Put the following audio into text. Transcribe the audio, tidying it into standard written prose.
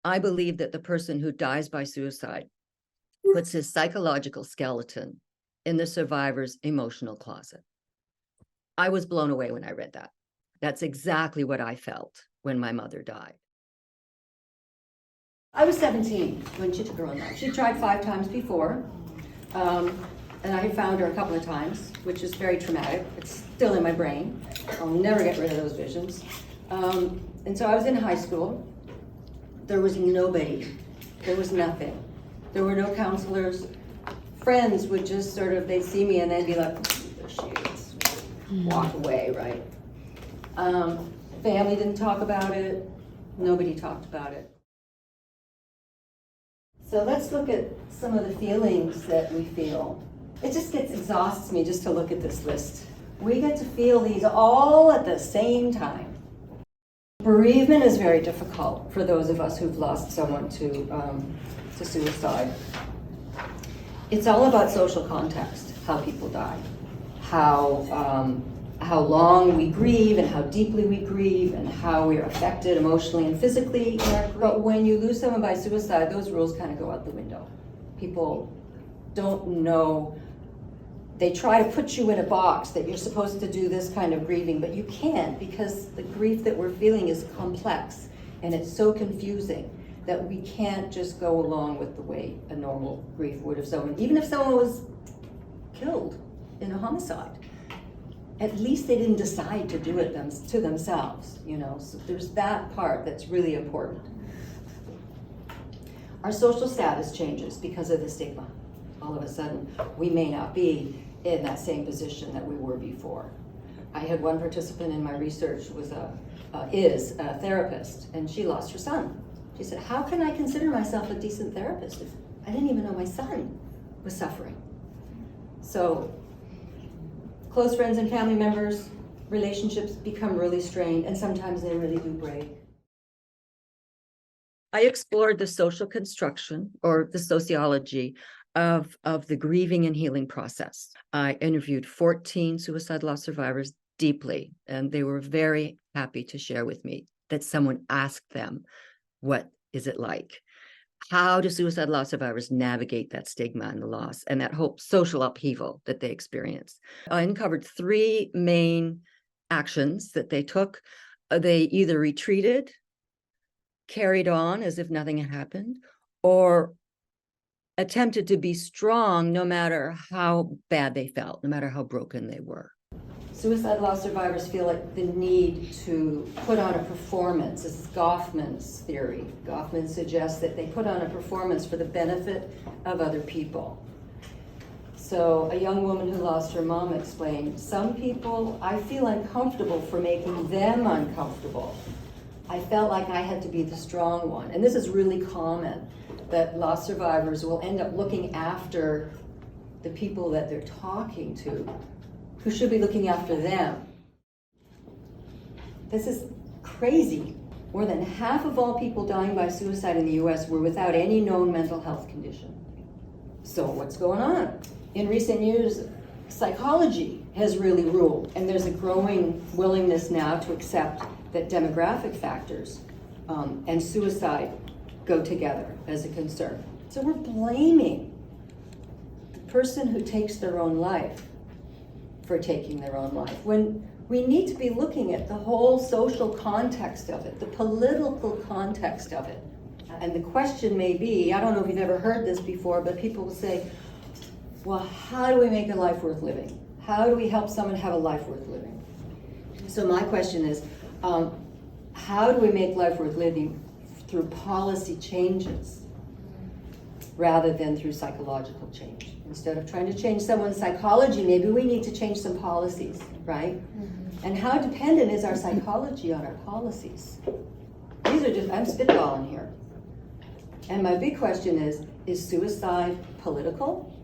I believe that the person who dies by suicide puts his psychological skeleton in the survivor's emotional closet. I was blown away when I read that. That's exactly what I felt when my mother died. I was 17 when she took her own life. She tried 5 times before, and I had found her a couple of times, which is very traumatic. It's still in my brain. I'll never get rid of those visions. And so I was in high school. There was nobody. There was nothing. There were no counselors. Friends would just sort of, they'd see me and they'd be like, there she is. Walk away, right? Family didn't talk about it. Nobody talked about it. So let's look at some of the feelings that we feel. It just exhausts me just to look at this list. We get to feel these all at the same time. Bereavement is very difficult for those of us who've lost someone to suicide. It's all about social context, how people die, how long we grieve and how deeply we grieve and how we are affected emotionally and physically in our grief. But when you lose someone by suicide, those rules kind of go out the window. People don't know. They try to put you in a box that you're supposed to do this kind of grieving, but you can't, because the grief that we're feeling is complex and it's so confusing that we can't just go along with the way a normal grief would if someone, even if someone was killed in a homicide. At least they didn't decide to do it to themselves, you know. So there's that part that's really important. Our social status changes because of the stigma. All of a sudden, we may not be in that same position that we were before. I had one participant in my research is a therapist, and she lost her son. She said, how can I consider myself a decent therapist if I didn't even know my son was suffering? So close friends and family members, relationships become really strained, and sometimes they really do break. I explored the social construction or the sociology of the grieving and healing process. I interviewed 14 suicide loss survivors deeply, and they were very happy to share with me that someone asked them, what is it like? How do suicide loss survivors navigate that stigma and the loss and that whole social upheaval that they experience? I uncovered 3 main actions that they took. They either retreated, carried on as if nothing had happened, or attempted to be strong no matter how bad they felt, no matter how broken they were. Suicide loss survivors feel like the need to put on a performance. This is Goffman's theory. Goffman suggests that they put on a performance for the benefit of other people. So a young woman who lost her mom explained, some people, I feel uncomfortable for making them uncomfortable. I felt like I had to be the strong one. And this is really common, that loss survivors will end up looking after the people that they're talking to, who should be looking after them. This is crazy. More than half of all people dying by suicide in the US were without any known mental health condition. So what's going on? In recent years, psychology has really ruled, and there's a growing willingness now to accept that demographic factors and suicide go together as a concern. So we're blaming the person who takes their own life for taking their own life, when we need to be looking at the whole social context of it, the political context of it. And the question may be, I don't know if you've ever heard this before, but people will say, well, how do we make a life worth living? How do we help someone have a life worth living? So my question is, how do we make life worth living through policy changes rather than through psychological change? Instead of trying to change someone's psychology, maybe we need to change some policies, right? Mm-hmm. And how dependent is our psychology on our policies? These are just, I'm spitballing here. And my big question is suicide political?